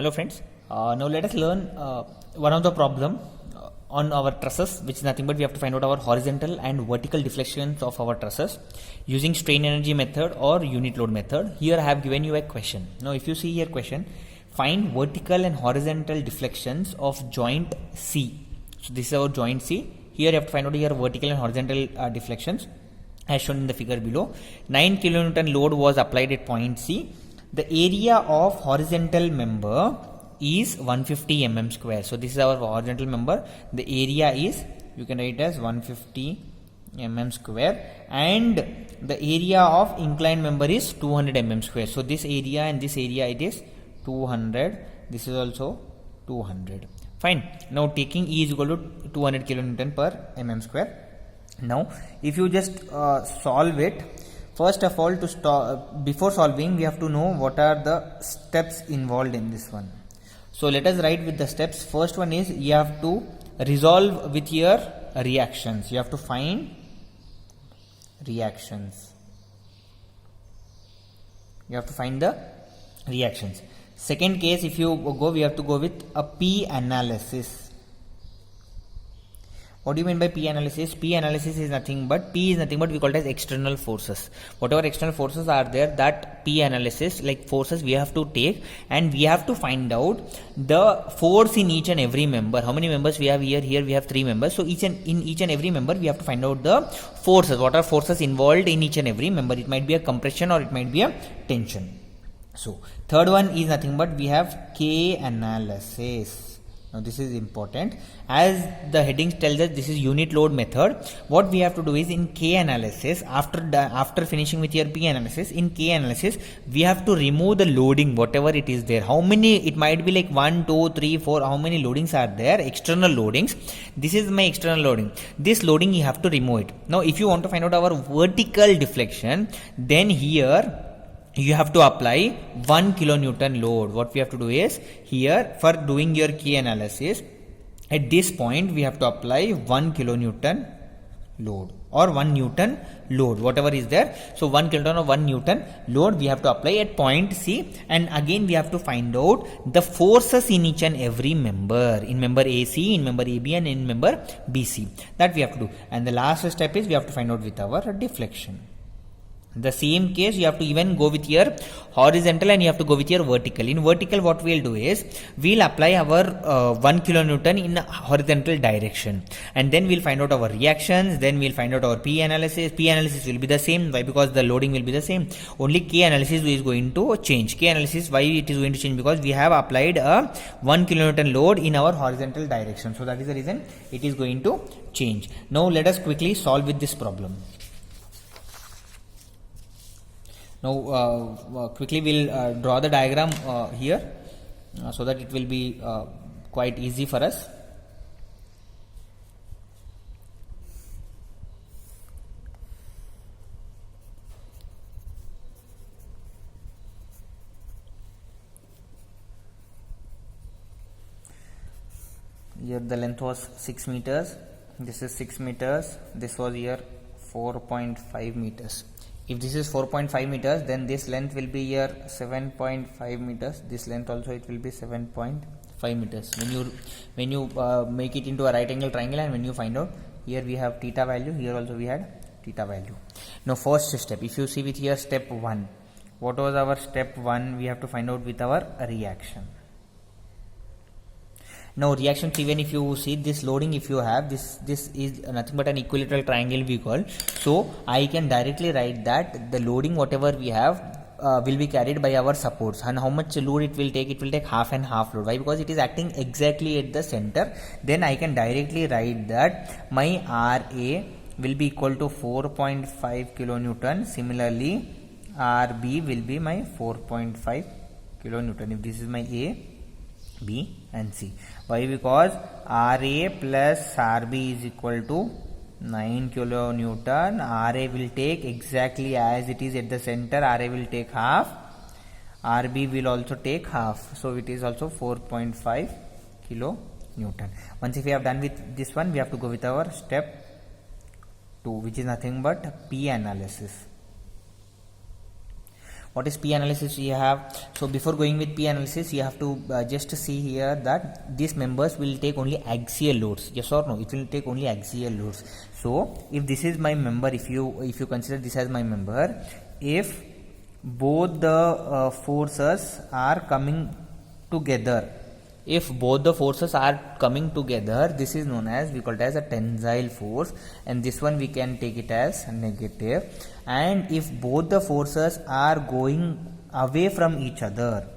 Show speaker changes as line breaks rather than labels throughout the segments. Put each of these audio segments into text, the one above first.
Hello friends, now let us learn one of the problem on our trusses, which is nothing but we have to find out our horizontal and vertical deflections of our trusses using strain energy method or unit load method. Here I have given you a question. Now if you see here question, find vertical and horizontal deflections of joint C. So this is our joint C. Here you have to find out here vertical and horizontal deflections as shown in the figure below. 9 kilonewton load was applied at point C. The area of horizontal member is 150 mm square. So this is our horizontal member. The area is, you can write as 150 mm square, and the area of inclined member is 200 mm square. So this area and this area, it is 200. This is also 200. Fine. Now taking E is equal to 200 kilonewton per mm square. Now if you just solve it, first of all, before solving, we have to know what are the steps involved in this one. So let us write with the steps. First one is you have to resolve with your reactions. You have to find reactions. You have to find the reactions. Second case, if you go, we have to go with a P analysis. What do you mean by P analysis? P analysis is nothing but we call it as external forces. Whatever external forces are there, that P analysis, like forces, we have to take and we have to find out the force in each and every member. How many members we have here? Here we have 3 members. So in each and every member we have to find out the forces. What are forces involved in each and every member? It might be a compression or it might be a tension. So third one is nothing but we have K analysis. Now this is important. As the heading tells us, this is unit load method. What we have to do is in K analysis, after finishing with your P analysis, in K analysis we have to remove the loading, whatever it is there. How many? It might be like 1, 2, 3, 4. How many loadings are there? External loadings. This is my external loading. This loading you have to remove it. Now if you want to find out our vertical deflection, then here you have to apply 1 kilonewton load. What we have to do is here, for doing your K analysis, at this point we have to apply 1 kilonewton load or 1 newton load, whatever is there. So 1 kilonewton or 1 newton load we have to apply at point C, and again we have to find out the forces in each and every member, in member AC, in member AB and in member BC. That we have to do. And the last step is we have to find out with our deflection. The same case you have to even go with your horizontal and you have to go with your vertical. In vertical what we'll do is we'll apply our 1 kilonewton in horizontal direction, and then we'll find out our reactions, then we'll find out our P analysis. P analysis will be the same. Why? Because the loading will be the same. Only K analysis is going to change. K analysis, why it is going to change? Because we have applied a 1 kilonewton load in our horizontal direction. So that is the reason it is going to change. Now let us quickly solve with this problem. Now quickly we'll draw the diagram here so that it will be quite easy for us. Here the length was 6 meters. This is 6 meters. This was here 4.5 meters. If this is 4.5 meters, then this length will be here 7.5 meters. This length also it will be 7.5 meters. When you make it into a right angle triangle, and when you find out, here we have theta value, here also we had theta value. Now first step, if you see with here step 1, what was our step 1? We have to find out with our reaction. Now reaction, even if you see this loading, if you have this is nothing but an equilateral triangle we call. So I can directly write that the loading whatever we have will be carried by our supports, and how much load it will take? It will take half and half load. Why? Because it is acting exactly at the center. Then I can directly write that my RA will be equal to 4.5 kilonewton. Similarly RB will be my 4.5 kilonewton. If this is my A, B and C. Why? Because RA plus RB is equal to 9 kilonewton. RA will take exactly as it is at the center. RA will take half. RB will also take half. So it is also 4.5 kilonewton. Once if we have done with this one, we have to go with our step 2, which is nothing but P analysis. What is P analysis you have? So before going with P analysis, you have to just see here that these members will take only axial loads. Yes or no? It will take only axial loads. So if this is my member, if you consider this as my member, if both the forces are coming together, if both the forces are coming together, this is known as, we call it as a tensile force, and this one we can take it as negative. And if both the forces are going away from each other,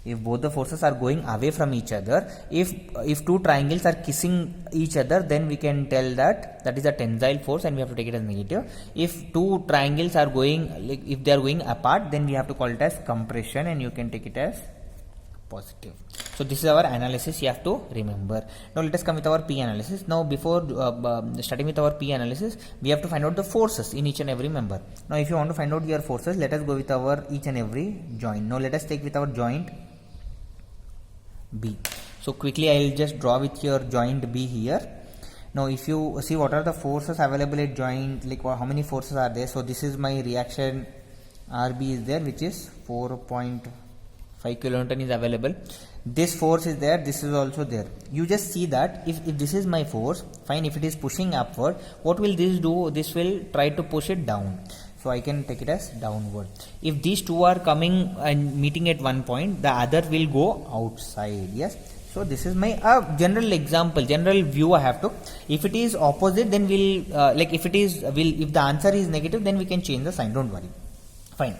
if both the forces are going away from each other, if two triangles are kissing each other, then we can tell that that is a tensile force and we have to take it as negative. If two triangles are going, like if they are going apart, then we have to call it as compression and you can take it as positive. So this is our analysis you have to remember. Now let us come with our P analysis. Now before starting with our P analysis, we have to find out the forces in each and every member. Now if you want to find out your forces, let us go with our each and every joint. Now let us take with our joint B. So quickly I will just draw with your joint B here. Now if you see what are the forces available at joint, like how many forces are there. So this is my reaction RB is there, which is 4.5 kilonewton is available. This force is there, this is also there. You just see that if this is my force, fine, if it is pushing upward, what will this do? This will try to push it down. So I can take it as downward. If these two are coming and meeting at one point, the other will go outside. Yes. So this is my general example, general view I have to. If it is opposite, then we'll if the answer is negative, then we can change the sign. Don't worry. Fine.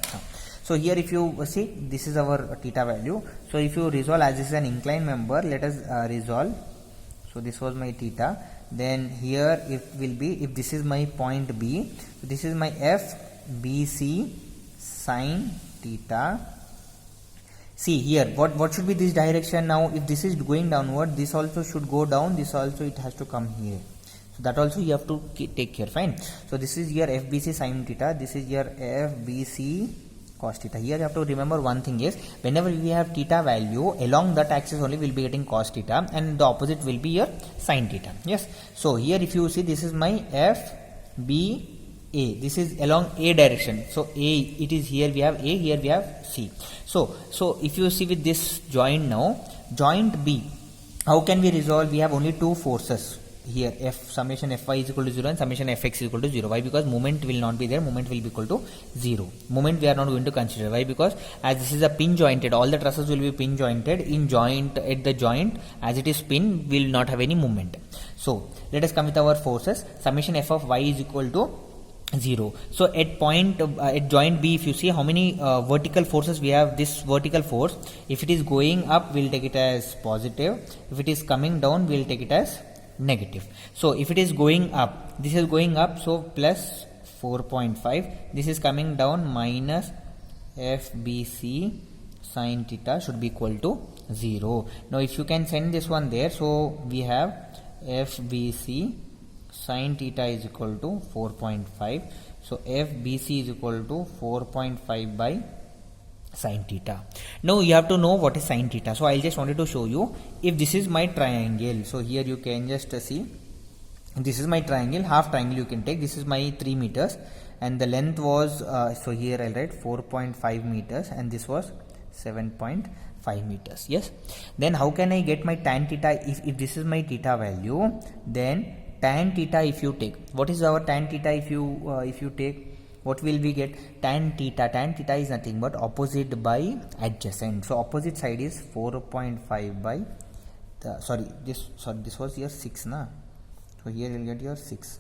So here if you see, this is our theta value. So if you resolve, as this is an inclined member, let us resolve. So this was my theta. Then here if this is my point B, so this is my FBC sine theta. See here, what should be this direction now? If this is going downward, this also should go down, this also it has to come here. So that also you have to take care. Fine. So this is your FBC sine theta, this is your FBC cos theta. Here you have to remember one thing is, whenever we have theta value, along that axis only will be getting cos theta and the opposite will be your sin theta. Yes. So here if you see, this is my FBA. This is along A direction. So A, it is here we have A, here we have C. So if you see with this joint now, joint B, how can we resolve? We have only two forces here, summation Fy is equal to 0 and summation Fx is equal to 0. Why? Because moment will not be there, moment will be equal to 0. Moment we are not going to consider. Why? Because as this is a pin jointed, all the trusses will be pin jointed. In joint, at the joint, as it is pin, will not have any moment. So let us come with our forces. Summation F of y is equal to 0. So at point at joint B, if you see how many vertical forces we have, this vertical force, if it is going up, we'll take it as positive. If it is coming down, we'll take it as negative. So if it is going up, this is going up, so plus 4.5. This is coming down, minus FBC sin theta should be equal to 0. Now if you can send this one there, so we have FBC sin theta is equal to 4.5. So FBC is equal to 4.5 by sin theta. Now you have to know what is sin theta. So I just wanted to show you, if this is my triangle, so here you can just see, this is my triangle, half triangle you can take. This is my 3 meters and the length was, so here I'll write 4.5 meters and this was 7.5 meters. Yes. Then how can I get my tan theta? If this is my theta value, then tan theta if you take, what is our tan theta if you take, what will we get? Tan theta. Tan theta is nothing but opposite by adjacent. So opposite side is 4.5 by this was your 6 na. So here you'll get your 6.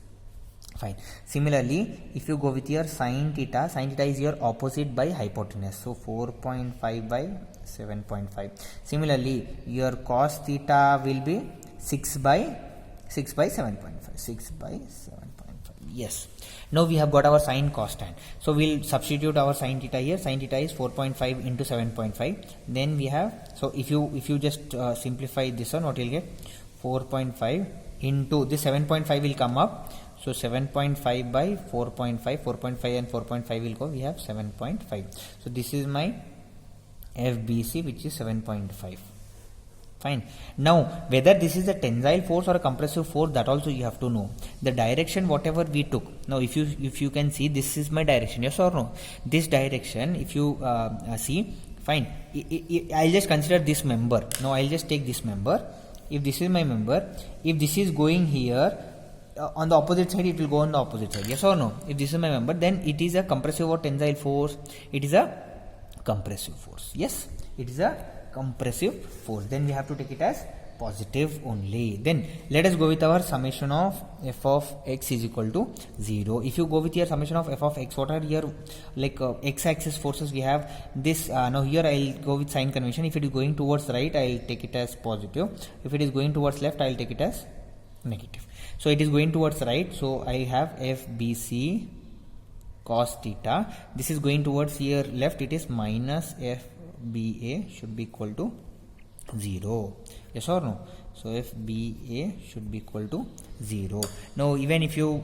Fine. Similarly, if you go with your sin theta is your opposite by hypotenuse. So 4.5 by 7.5. Similarly, your cos theta will be 6 by 7.5. 6 by 7.5. Yes. Now we have got our sin cos tan. So we'll substitute our sin theta here. Sin theta is 4.5 into 7.5. Then we have, so if you just simplify this one, what you'll get? 4.5 into this 7.5 will come up. So 7.5 by 4.5. 4.5 and 4.5 will go. We have 7.5. So this is my FBC, which is 7.5. Fine. Now, whether this is a tensile force or a compressive force, that also you have to know. The direction whatever we took. Now, if you can see, this is my direction. Yes or no? This direction, if you see, fine. I'll just consider this member. Now, I'll just take this member. If this is my member, if this is going here, on the opposite side, it will go on the opposite side. Yes or no? If this is my member, then it is a compressive or tensile force. It is a compressive force. Yes, it is a compressive force. Then we have to take it as positive only. Then let us go with our summation of f of x is equal to 0. If you go with your summation of f of x, what are your like x-axis forces we have? This now here I'll go with sign convention. If it is going towards right, I'll take it as positive. If it is going towards left, I'll take it as negative. So it is going towards right, so I have FBC cos theta. This is going towards here left, it is minus FBA should be equal to 0. Yes or no? So FBA should be equal to 0. Now even if you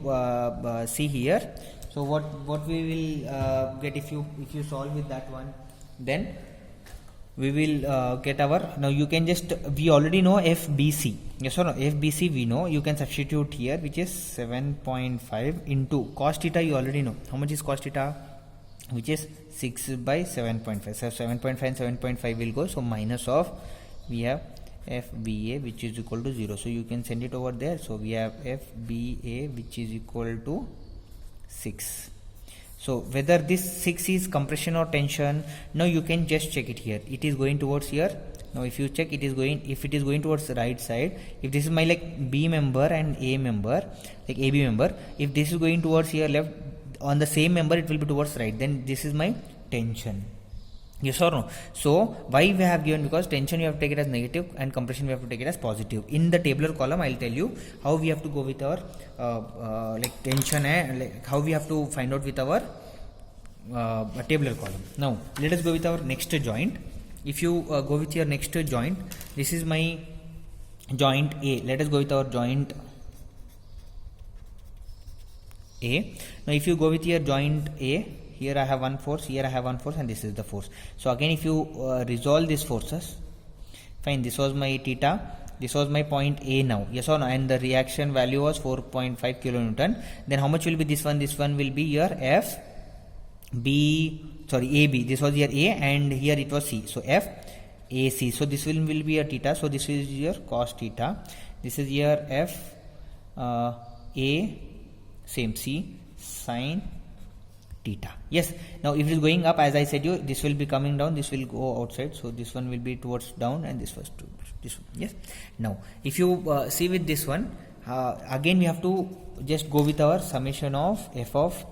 see here, so what we will get if you solve with that one, then we will get our, now you can just, we already know FBC. Yes or no? FBC we know, you can substitute here, which is 7.5 into cos theta. You already know how much is cos theta, which is 6 by 7.5. So 7.5 and 7.5 will go, so minus of, we have FBA which is equal to 0. So you can send it over there. So we have FBA which is equal to 6. So whether this 6 is compression or tension, now you can just check it here. It is going towards here. Now if you check, it is going, if it is going towards the right side, if this is my like B member and A member, like AB member, if this is going towards here left, on the same member it will be towards right, then this is my tension. Yes or no? So why we have given, because tension you have to take it as negative and compression we have to take it as positive. In the tabular column I will tell you how we have to go with our like tension and like how we have to find out with our tabular column. Now let us go with our next joint. If you go with your next joint, this is my joint A. Let us go with our joint A. Now if you go with your joint A, here I have one force, here I have one force, and this is the force. So again if you resolve these forces, fine, this was my theta, this was my point A now, yes or no, and the reaction value was 4.5 kilonewton. Then how much will be this one? This one will be your F B, sorry, AB, this was your A and here it was C, so F AC. So this will be a theta, so this is your cos theta, this is your F A, same C, sin theta. Yes, now if it is going up, as I said you, this will be coming down, this will go outside, so this one will be towards down and this was to this one. Yes, now if you see with this one, again we have to just go with our summation of f of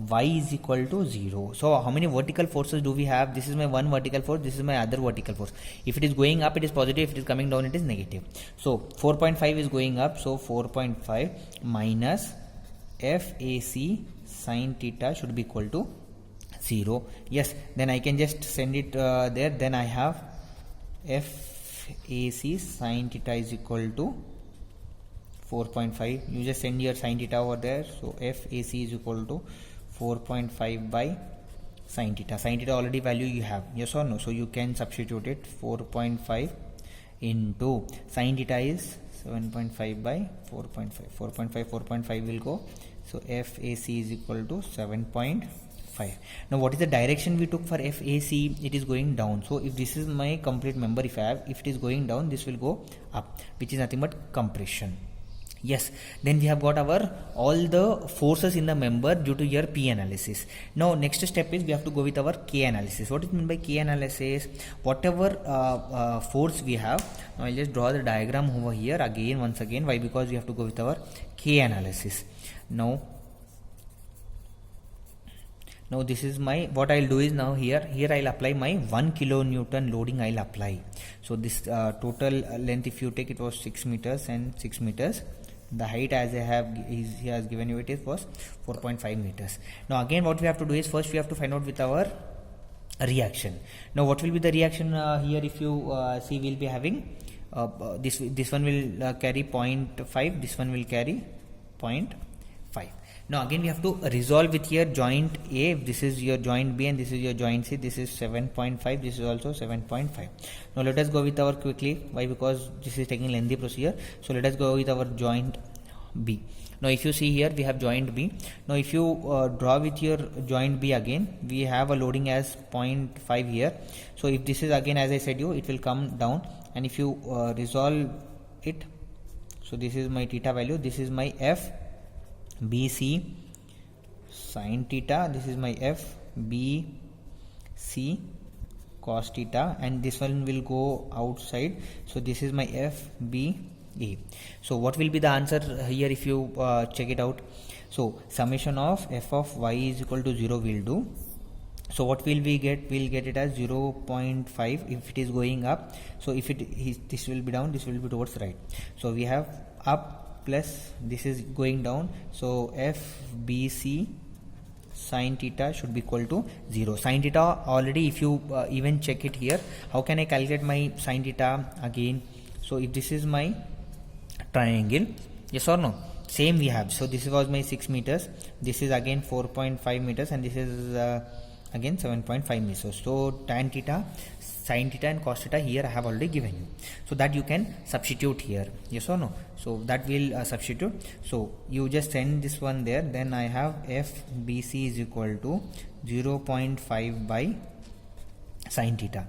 y is equal to 0. So how many vertical forces do we have? This is my one vertical force, this is my other vertical force. If it is going up, it is positive, if it is coming down, it is negative. So 4.5 is going up, so 4.5 minus FAC sin theta should be equal to 0. Yes, then I can just send it there. Then I have FAC sin theta is equal to 4.5. You just send your sin theta over there. So FAC is equal to 4.5 by sin theta. Sin theta already value you have, yes or no? So you can substitute it. 4.5 into sin theta is 7.5 by 4.5. 4.5 will go. So FAC is equal to 7.5. Now what is the direction we took for FAC? It is going down. So if this is my complete member, if it is going down, this will go up, which is nothing but compression. Yes, then we have got our all the forces in the member due to your P analysis. Now next step is we have to go with our K analysis. What is meant by K analysis? Whatever force we have, now I'll just draw the diagram over here again, once again. Why? Because we have to go with our K analysis. Now this is my, what I'll do is now here I'll apply my 1 kilonewton loading I'll apply. So this total length, if you take, it was 6 meters and 6 meters. The height, as I have, he has given you, it is was 4.5 meters. Now again what we have to do is, first we have to find out with our reaction. Now what will be the reaction here? If you see, we'll be having this one will carry 0.5, this one will carry 0.5. Now again we have to resolve with your joint A. This is your joint B and this is your joint C. This is 7.5. This is also 7.5. Now let us go with our quickly. Why? Because this is taking lengthy procedure. So let us go with our joint B. Now if you see here we have joint B. Now if you draw with your joint B again, we have a loading as 0.5 here. So if this is again, as I said you, it will come down, and if you resolve it, so this is my theta value, this is my F BC sin theta, this is my F BC cos theta, and this one will go outside, so this is my F B A. So what will be the answer here if you check it out? So summation of f of y is equal to 0 will do. So what will we get? We'll get it as 0.5 if it is going up. So if it is, this will be down, this will be towards right. So we have up plus this is going down. So f BC sin theta should be equal to 0. Sin theta already, if you even check it here, how can I calculate my sin theta again? So if this is my triangle, yes or no, same we have. So this was my 6 meters, this is again 4.5 meters, and this is again 7.5 meters. So tan theta, sin theta and cos theta here I have already given you, so that you can substitute here, yes or no. So that will substitute. So you just send this one there, then I have f BC is equal to 0.5 by sin theta.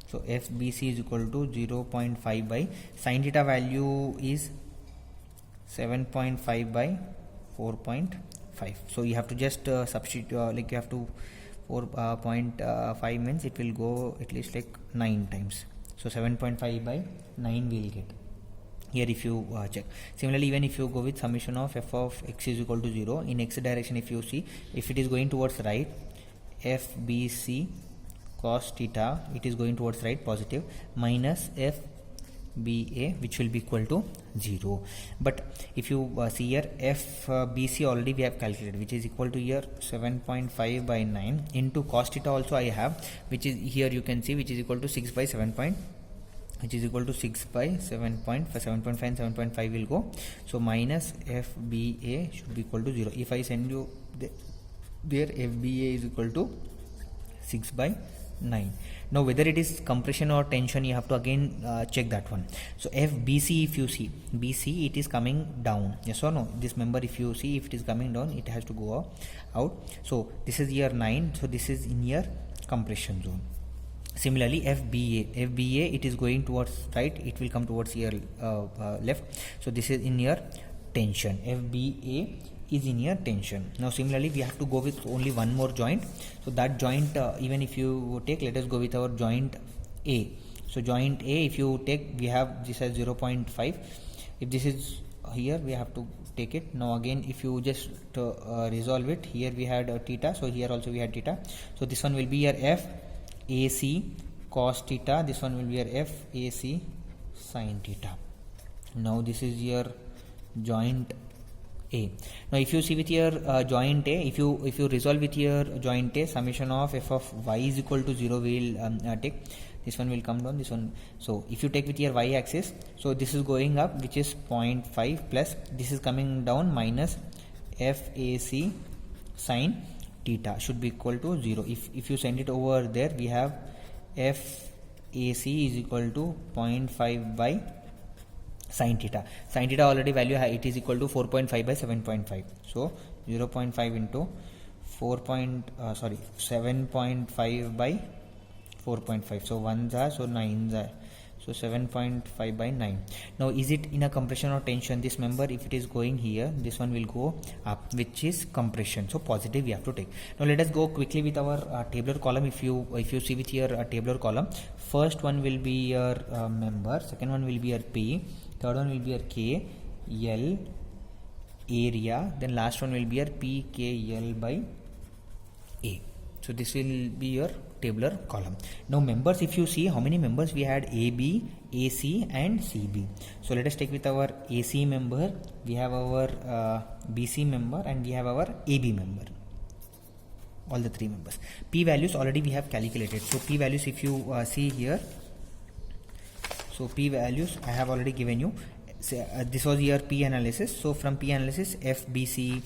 So FBC is equal to 0.5 by sin theta value is 7.5 by 4.5. So you have to just substitute, like you have to 4.5 means it will go at least like 9 times. So 7.5 by 9 we will get here if you check. Similarly, even if you go with summation of f of x is equal to 0 in x direction, if you see, if it is going towards right, FBC cos theta, it is going towards right positive, minus f BA, which will be equal to 0. But if you see here, f BC already we have calculated, which is equal to here 7.5 by 9 into cos theta also I have, which is here you can see, which is equal to 6 by 7 point, which is equal to 6 by 7.5, 7.5 and 7.5 will go. So minus FBA should be equal to 0. If I send you there, FBA is equal to 6 by 9. Now whether it is compression or tension, you have to again check that one. So FBC, if you see BC, it is coming down, yes or no. This member, if you see, if it is coming down, it has to go out. So this is year 9, so this is in your compression zone. Similarly FBA, it is going towards right, it will come towards your left. So this is in your tension. FBA is in your tension. Now similarly we have to go with only one more joint. So that joint, even if you take, let us go with our joint A. So joint A, if you take, we have this as 0.5. if this is here, we have to take it. Now again, if you just resolve it, here we had theta, so here also we had theta. So this one will be your F AC cos theta, this one will be your F AC sin theta. Now this is your joint A. Now if you see with your joint A, if you resolve with your joint A, summation of f of y is equal to 0 will take. This one will come down, this one. So if you take with your y axis, so this is going up, which is 0.5 plus this is coming down, minus FAC sin theta should be equal to 0. If you send it over there, we have FAC is equal to 0.5 by sin theta. Sin theta already value it is equal to 4.5 by 7.5. So 0.5 into 7.5 by 4.5. So 1s are, so 9s are. So 7.5 by 9. Now is it in a compression or tension? This member, if it is going here, this one will go up, which is compression. So positive we have to take. Now let us go quickly with our tabular column. If you see with your tabular column, first one will be your member, second one will be your P, third one will be your K, L, area, then last one will be your P, K, L by A. So this will be your tabular column. Now members, if you see how many members we had, AB, AC and CB. So let us take with our AC member, we have our BC member and we have our AB member. All the three members. P values already we have calculated. So P values, if you see here, so P values I have already given you. this was your P analysis. So from P analysis, FBC,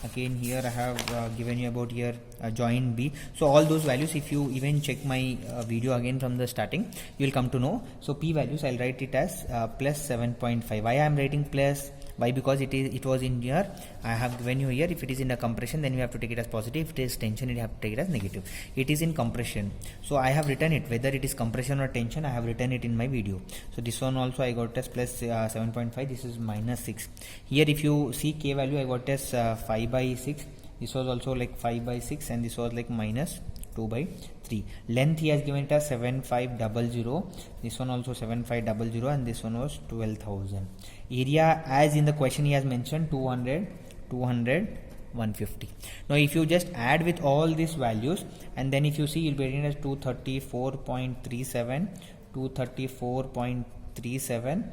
again here I have given you about here joint B. So all those values, if you even check my video again from the starting, you will come to know. So P values, I'll write it as plus 7.5. Why I am writing plus? Why? Because it was in here. I have given you here. If it is in a compression, then you have to take it as positive. If it is tension, you have to take it as negative. It is in compression, so I have written it. Whether it is compression or tension, I have written it in my video. So this one also I got as plus 7.5. This is minus 6. Here if you see K value, I got as 5 by 6. This was also like 5 by 6, and this was like minus 2 by 3. Length he has given it as 7500. This one also 7500, and this one was 12,000. Area, as in the question he has mentioned, 200, 150. Now if you just add with all these values, and then if you see, you'll be getting as 234.37, 234.37.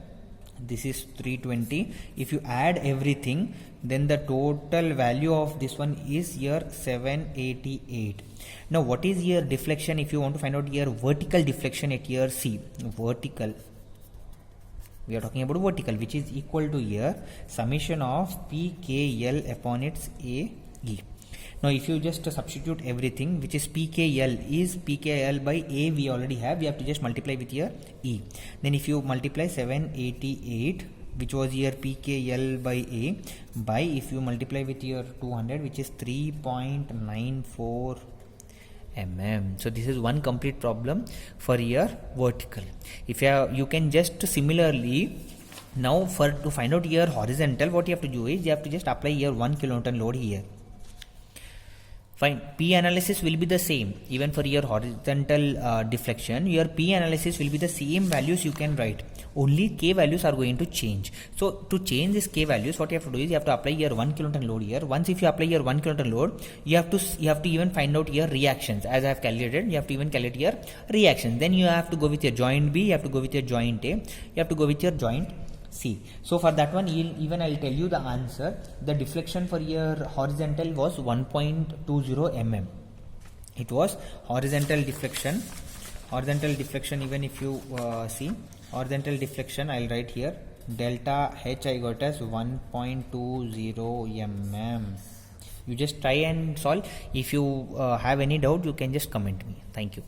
This is 320. If you add everything, then the total value of this one is here 788. Now what is here deflection? If you want to find out here vertical deflection at here C, vertical, we are talking about vertical, which is equal to here summation of PKL upon its AE. Now if you just substitute everything, which is PKL is PKL by A, we already have, we have to just multiply with here E. Then if you multiply 788, which was here PKL by A, by, if you multiply with your 200, which is 3.94 mm. So this is one complete problem for your vertical. If you can just similarly, now to find out your horizontal, what you have to do is you have to just apply here 1 kilonewton load here. Fine. P analysis will be the same. Even for your horizontal deflection, your P analysis will be the same values you can write. Only K values are going to change. So to change this K values, what you have to do is you have to apply your 1 kilonewton load here. Once if you apply your 1 kilonewton load, you have to even find out your reactions. As I have calculated, you have to even calculate your reactions. Then you have to go with your joint B, you have to go with your joint A, you have to go with your joint C. So for that one, even I'll tell you the answer. The deflection for your horizontal was 1.20 mm. It was horizontal deflection. Horizontal deflection, even if you see horizontal deflection, I'll write here delta H I got as 1.20 mm. You just try and solve. If you have any doubt, you can just comment me. Thank you.